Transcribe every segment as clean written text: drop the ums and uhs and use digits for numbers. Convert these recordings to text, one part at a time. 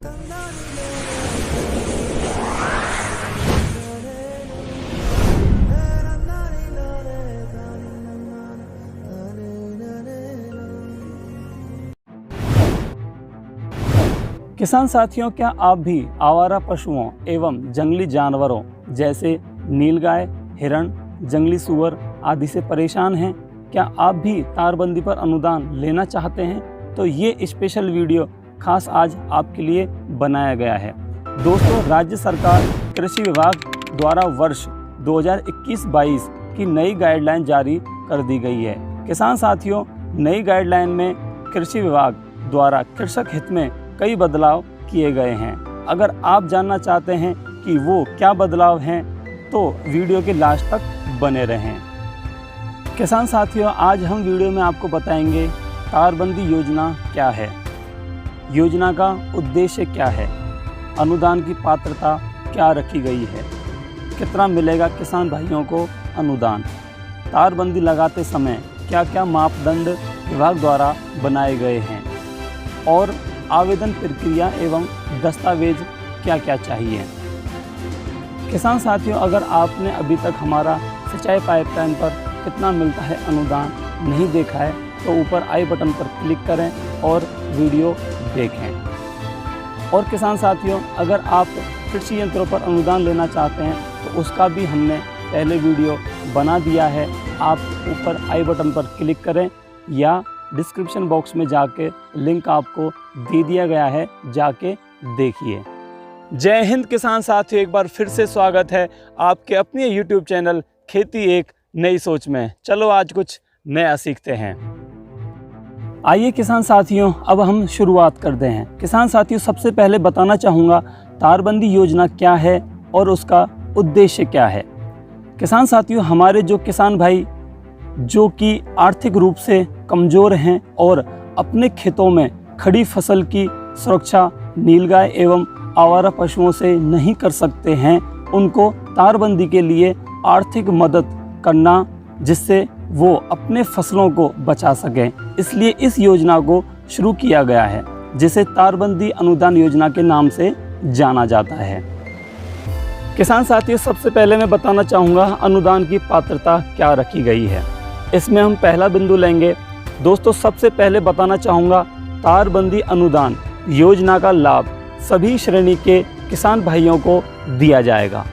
किसान साथियों, क्या आप भी आवारा पशुओं एवं जंगली जानवरों जैसे नीलगाय, हिरण, जंगली सूअर आदि से परेशान हैं? क्या आप भी तारबंदी पर अनुदान लेना चाहते हैं? तो ये स्पेशल वीडियो खास आज आपके लिए बनाया गया है। दोस्तों, राज्य सरकार कृषि विभाग द्वारा वर्ष 2021-22 की नई गाइडलाइन जारी कर दी गई है। किसान साथियों, नई गाइडलाइन में कृषि विभाग द्वारा कृषक हित में कई बदलाव किए गए हैं। अगर आप जानना चाहते हैं कि वो क्या बदलाव हैं तो वीडियो के लास्ट तक बने रहें। किसान साथियों, आज हम वीडियो में आपको बताएंगे तारबंदी योजना क्या है, योजना का उद्देश्य क्या है, अनुदान की पात्रता क्या रखी गई है, कितना मिलेगा किसान भाइयों को अनुदान, तारबंदी लगाते समय क्या क्या मापदंड विभाग द्वारा बनाए गए हैं और आवेदन प्रक्रिया एवं दस्तावेज क्या क्या चाहिए। किसान साथियों, अगर आपने अभी तक हमारा सिंचाई पाइपलाइन पर कितना मिलता है अनुदान नहीं देखा है तो ऊपर आई बटन पर क्लिक करें और वीडियो देखें। और किसान साथियों, अगर आप कृषि यंत्रों पर अनुदान लेना चाहते हैं तो उसका भी हमने पहले वीडियो बना दिया है। आप ऊपर आई बटन पर क्लिक करें या डिस्क्रिप्शन बॉक्स में जाके लिंक आपको दे दिया गया है, जाके देखिए। जय हिंद किसान साथियों, एक बार फिर से स्वागत है आपके अपने YouTube चैनल खेती एक नई सोच में। चलो आज कुछ नया सीखते हैं। आइए किसान साथियों, अब हम शुरुआत करते हैं। किसान साथियों, सबसे पहले बताना चाहूँगा तारबंदी योजना क्या है और उसका उद्देश्य क्या है। किसान साथियों, हमारे जो किसान भाई जो कि आर्थिक रूप से कमज़ोर हैं और अपने खेतों में खड़ी फसल की सुरक्षा नीलगाय एवं आवारा पशुओं से नहीं कर सकते हैं, उनको तारबंदी के लिए आर्थिक मदद करना जिससे वो अपने फसलों को बचा सकें। इसलिए इस योजना को शुरू किया गया है, जिसे तारबंदी अनुदान योजना के नाम से जाना जाता है। किसान साथियों, सबसे पहले मैं बताना चाहूँगा अनुदान की पात्रता क्या रखी गई है। इसमें हम पहला बिंदु लेंगे। दोस्तों, सबसे पहले बताना चाहूँगा तारबंदी अनुदान योजना का लाभ सभी श्रेणी के किसान भाइयों को दिया जाएगा।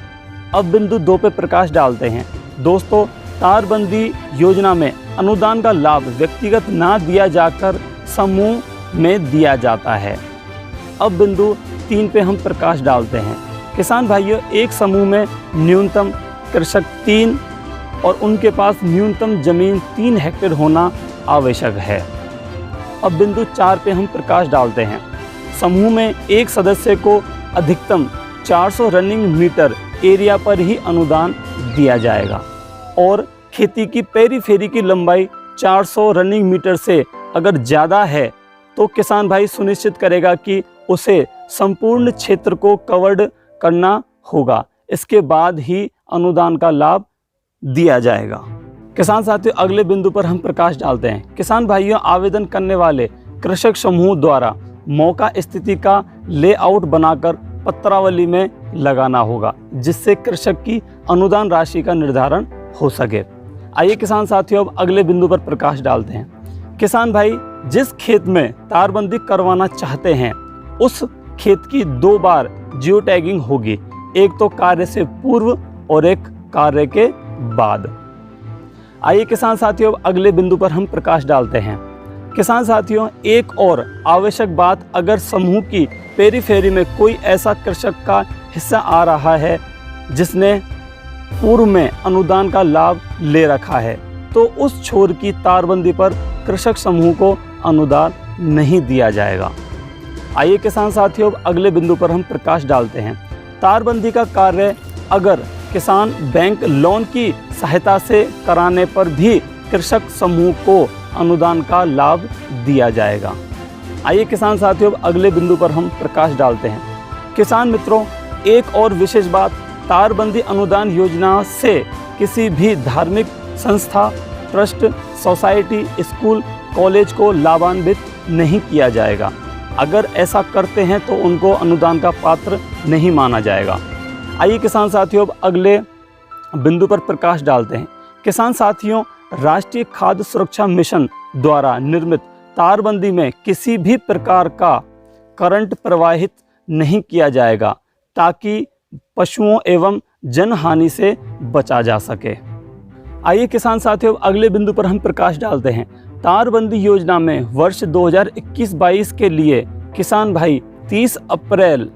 अब बिंदु 2 पे प्रकाश डालते हैं। दोस्तों, तारबंदी योजना में अनुदान का लाभ व्यक्तिगत ना दिया जाकर समूह में दिया जाता है। अब बिंदु 3 पे हम प्रकाश डालते हैं। किसान भाइयों, एक समूह में न्यूनतम कृषक 3 और उनके पास न्यूनतम जमीन 3 हेक्टेयर होना आवश्यक है। अब बिंदु 4 पे हम प्रकाश डालते हैं। समूह में एक सदस्य को अधिकतम 400 रनिंग मीटर एरिया पर ही अनुदान दिया जाएगा और खेती की पेरीफेरी की लंबाई 400 रनिंग मीटर से अगर ज़्यादा है तो किसान भाई सुनिश्चित करेगा कि उसे संपूर्ण क्षेत्र को कवर्ड करना होगा। इसके बाद ही अनुदान का लाभ दिया जाएगा। किसान साथियों, अगले बिंदु पर हम प्रकाश डालते हैं। किसान भाइयों, आवेदन करने वाले कृषक समूह द्वारा मौका स्थिति का लेआउट बनाकर पत्रावली में लगाना होगा, जिससे कृषक की अनुदान राशि का निर्धारण हो सके। आइए किसान साथियों, अब अगले बिंदु पर प्रकाश डालते हैं। किसान भाई जिस खेत में तारबंदी करवाना चाहते हैं उस खेत की 2 बार जियो टैगिंग होगी, एक तो कार्य से पूर्व और एक कार्य के बाद। आइए किसान साथियों, अगले बिंदु पर हम प्रकाश डालते हैं। किसान साथियों, एक और आवश्यक बात, अगर समूह की पेरीफेरी में कोई ऐसा कृषक का हिस्सा आ रहा है जिसने पूर्व में अनुदान का लाभ ले रखा है तो उस छोर की तारबंदी पर कृषक समूह को अनुदान नहीं दिया जाएगा। आइए किसान साथियों, अगले बिंदु पर हम प्रकाश डालते हैं। तारबंदी का कार्य अगर किसान बैंक लोन की सहायता से कराने पर भी कृषक समूह को अनुदान का लाभ दिया जाएगा। आइए किसान साथियों, अगले बिंदु पर हम प्रकाश डालते हैं। किसान मित्रों, एक और विशेष बात, तारबंदी अनुदान योजना से किसी भी धार्मिक संस्था, ट्रस्ट, सोसाइटी, स्कूल, कॉलेज को लाभान्वित नहीं किया जाएगा। अगर ऐसा करते हैं तो उनको अनुदान का पात्र नहीं माना जाएगा। आइए किसान साथियों, अब अगले बिंदु पर प्रकाश डालते हैं। किसान साथियों, राष्ट्रीय खाद्य सुरक्षा मिशन द्वारा निर्मित तारबंदी में किसी भी प्रकार का करंट प्रवाहित नहीं किया जाएगा ताकि पशुओं एवं जनहानि से बचा जा सके। आइए किसान साथियों, अगले बिंदु पर हम प्रकाश डालते हैं। तारबंदी योजना में वर्ष 2021-22 के लिए किसान भाई 30 अप्रैल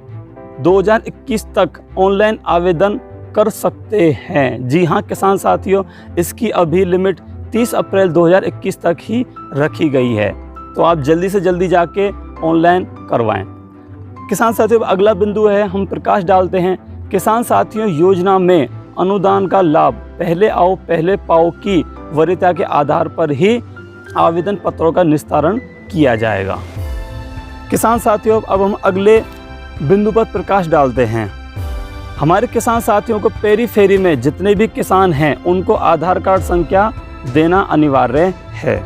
2021 तक ऑनलाइन आवेदन कर सकते हैं। जी हाँ किसान साथियों, इसकी अभी लिमिट 30 अप्रैल 2021 तक ही रखी गई है, तो आप जल्दी से जल्दी जाके ऑनलाइन करवाएं। किसान साथियों, अगला बिंदु है, हम प्रकाश डालते हैं। किसान साथियों, योजना में अनुदान का लाभ पहले आओ पहले पाओ की वरीयता के आधार पर ही आवेदन पत्रों का निस्तारण किया जाएगा। किसान साथियों, अब हम अगले बिंदु पर प्रकाश डालते हैं। हमारे किसान साथियों को पेरीफेरी में जितने भी किसान हैं उनको आधार कार्ड संख्या देना अनिवार्य है।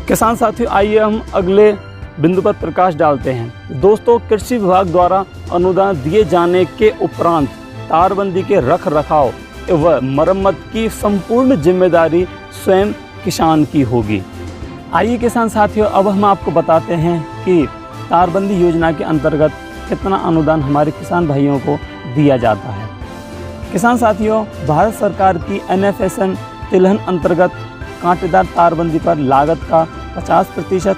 किसान साथियों, आइए हम अगले बिंदु पर प्रकाश डालते हैं। दोस्तों, कृषि विभाग द्वारा अनुदान दिए जाने के उपरांत तारबंदी के रख रखाव व मरम्मत की संपूर्ण जिम्मेदारी स्वयं किसान की होगी। आइए किसान साथियों, अब हम आपको बताते हैं कि तारबंदी योजना के अंतर्गत कितना अनुदान हमारे किसान भाइयों को दिया जाता है। किसान साथियों, भारत सरकार की NFSM तिलहन अंतर्गत कांटेदार तारबंदी पर लागत का 50%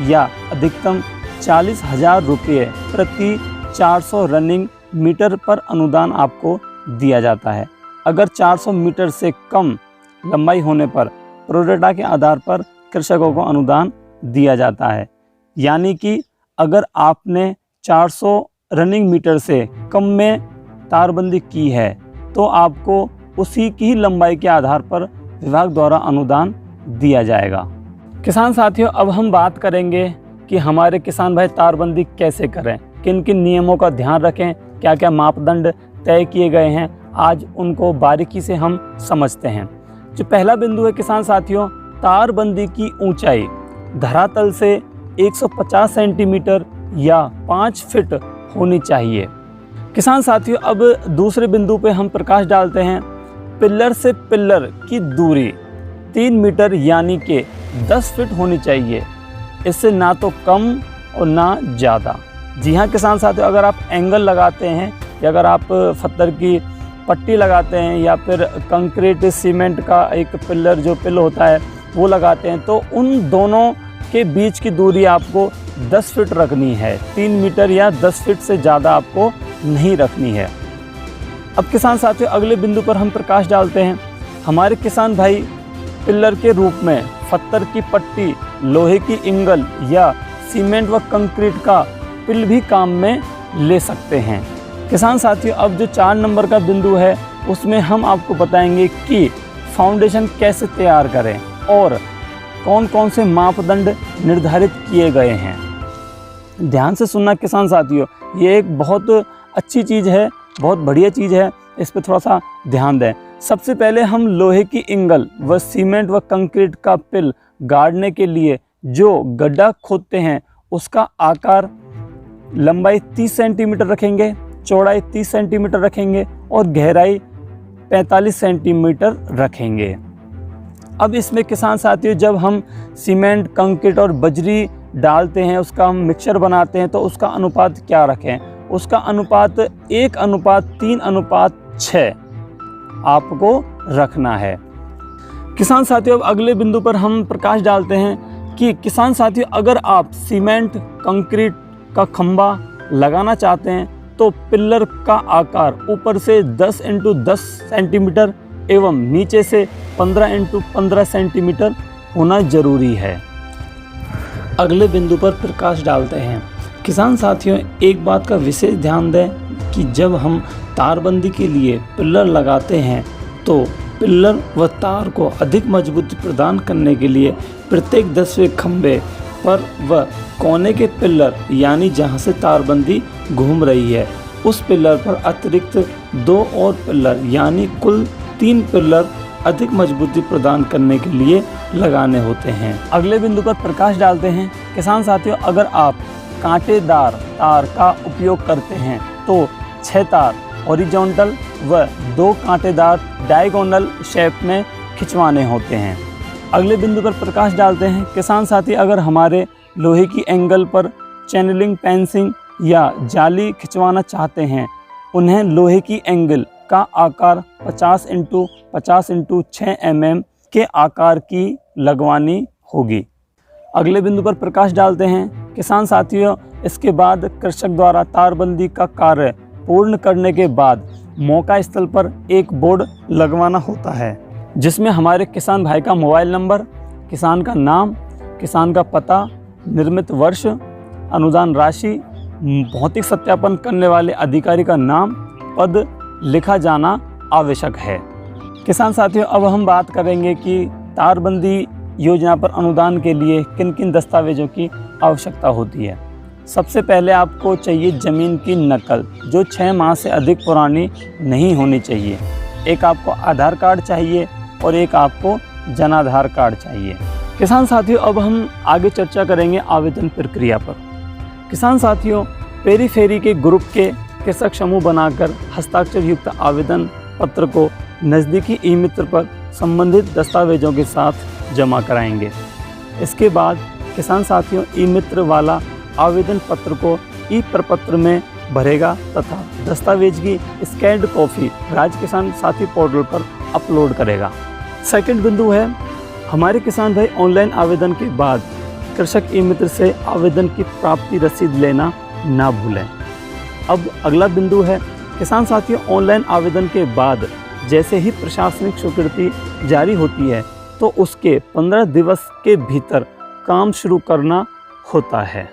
या अधिकतम 40,000 रुपये प्रति 400 रनिंग मीटर पर अनुदान आपको दिया जाता है। अगर 400 मीटर से कम लंबाई होने पर प्रोरेटा के आधार पर कृषकों को अनुदान दिया जाता है। यानी कि अगर आपने 400 रनिंग मीटर से कम में तारबंदी की है तो आपको उसी की लंबाई के आधार पर विभाग द्वारा अनुदान दिया जाएगा। किसान साथियों, अब हम बात करेंगे कि हमारे किसान भाई तारबंदी कैसे करें, किन किन नियमों का ध्यान रखें, क्या क्या मापदंड तय किए गए हैं, आज उनको बारीकी से हम समझते हैं। जो पहला बिंदु है किसान साथियों, तारबंदी की ऊंचाई धरातल से 150 सेंटीमीटर या 5 फीट होनी चाहिए। किसान साथियों, अब दूसरे बिंदु पे हम प्रकाश डालते हैं। पिल्लर से पिल्लर की दूरी 3 मीटर यानी कि 10 फीट होनी चाहिए, इससे ना तो कम और ना ज़्यादा। जी हाँ किसान साथियों, अगर आप एंगल लगाते हैं या अगर आप पत्थर की पट्टी लगाते हैं या फिर कंक्रीट सीमेंट का एक पिल्लर जो पिल होता है वो लगाते हैं तो उन दोनों के बीच की दूरी आपको 10 फीट रखनी है। 3 मीटर या 10 फीट से ज़्यादा आपको नहीं रखनी है। अब किसान साथियों, अगले बिंदु पर हम प्रकाश डालते हैं। हमारे किसान भाई पिल्लर के रूप में पत्थर की पट्टी, लोहे की इंगल या सीमेंट व कंक्रीट का पिल भी काम में ले सकते हैं। किसान साथियों, अब जो 4 नंबर का बिंदु है उसमें हम आपको बताएंगे कि फाउंडेशन कैसे तैयार करें और कौन कौन से मापदंड निर्धारित किए गए हैं। ध्यान से सुनना किसान साथियों, ये एक बहुत अच्छी चीज़ है, बहुत बढ़िया चीज़ है, इस पर थोड़ा सा ध्यान दें। सबसे पहले हम लोहे की इंगल व सीमेंट व कंक्रीट का पिल गाड़ने के लिए जो गड्ढा खोदते हैं उसका आकार लंबाई 30 सेंटीमीटर रखेंगे, चौड़ाई 30 सेंटीमीटर रखेंगे और गहराई 45 सेंटीमीटर रखेंगे। अब इसमें किसान साथियों, जब हम सीमेंट, कंक्रीट और बजरी डालते हैं, उसका हम मिक्सचर बनाते हैं तो उसका अनुपात क्या रखें? उसका अनुपात 1:3:6 आपको रखना है। किसान साथियों, अब अगले बिंदु पर हम प्रकाश डालते हैं कि किसान साथियों, अगर आप सीमेंट, कंक्रीट का खंभा लगाना चाहते हैं तो पिल्लर का आकार ऊपर से 10x10 सेंटीमीटर एवं नीचे से 15x15 सेंटीमीटर होना जरूरी है। अगले बिंदु पर प्रकाश डालते हैं। किसान साथियों, एक बात का विशेष ध्यान दें कि जब हम तारबंदी के लिए पिल्लर लगाते हैं तो पिल्लर व तार को अधिक मजबूती प्रदान करने के लिए प्रत्येक 10वें खंभे पर व कोने के पिल्लर यानी जहां से तारबंदी घूम रही है उस पिल्लर पर अतिरिक्त 2 और पिल्लर यानी कुल 3 पिल्लर अधिक मजबूती प्रदान करने के लिए लगाने होते हैं। अगले बिंदु पर प्रकाश डालते हैं। किसान साथियों, अगर आप कांटेदार तार का उपयोग करते हैं तो 6 तार हॉरिजॉन्टल व 2 कांटेदार डायगोनल शेप में खिंचवाने होते हैं। अगले बिंदु पर प्रकाश डालते हैं। किसान साथी, अगर हमारे लोहे की एंगल पर चैनलिंग पेंसिंग या जाली खिंचवाना चाहते हैं, उन्हें लोहे की एंगल का आकार 50 × 50 × 6 mm के आकार की लगवानी होगी। अगले बिंदु पर प्रकाश डालते हैं। किसान साथियों, इसके बाद कृषक द्वारा तारबंदी का कार्य पूर्ण करने के बाद मौका स्थल पर एक बोर्ड लगवाना होता है, जिसमें हमारे किसान भाई का मोबाइल नंबर, किसान का नाम, किसान का पता, निर्मित वर्ष, अनुदान राशि, भौतिक सत्यापन करने वाले अधिकारी का नाम, पद लिखा जाना आवश्यक है। किसान साथियों, अब हम बात करेंगे कि तारबंदी योजना पर अनुदान के लिए किन किन दस्तावेजों की आवश्यकता होती है। सबसे पहले आपको चाहिए ज़मीन की नकल, जो 6 माह से अधिक पुरानी नहीं होनी चाहिए। एक आपको आधार कार्ड चाहिए और एक आपको जनाधार कार्ड चाहिए। किसान साथियों, अब हम आगे चर्चा करेंगे आवेदन प्रक्रिया पर। किसान साथियों, पेरीफेरी के ग्रुप के कृषक समूह बनाकर हस्ताक्षर युक्त आवेदन पत्र को नज़दीकी ई मित्र पर संबंधित दस्तावेजों के साथ जमा कराएंगे। इसके बाद किसान साथियों, ई मित्र वाला आवेदन पत्र को ई प्रपत्र में भरेगा तथा दस्तावेज की स्कैन्ड कॉपी राज्य किसान साथी पोर्टल पर अपलोड करेगा। सेकंड बिंदु है, हमारे किसान भाई ऑनलाइन आवेदन के बाद कृषक ई मित्र से आवेदन की प्राप्ति रसीद लेना ना भूलें। अब अगला बिंदु है, किसान साथियों, ऑनलाइन आवेदन के बाद जैसे ही प्रशासनिक स्वीकृति जारी होती है तो उसके 15 दिवस के भीतर काम शुरू करना होता है।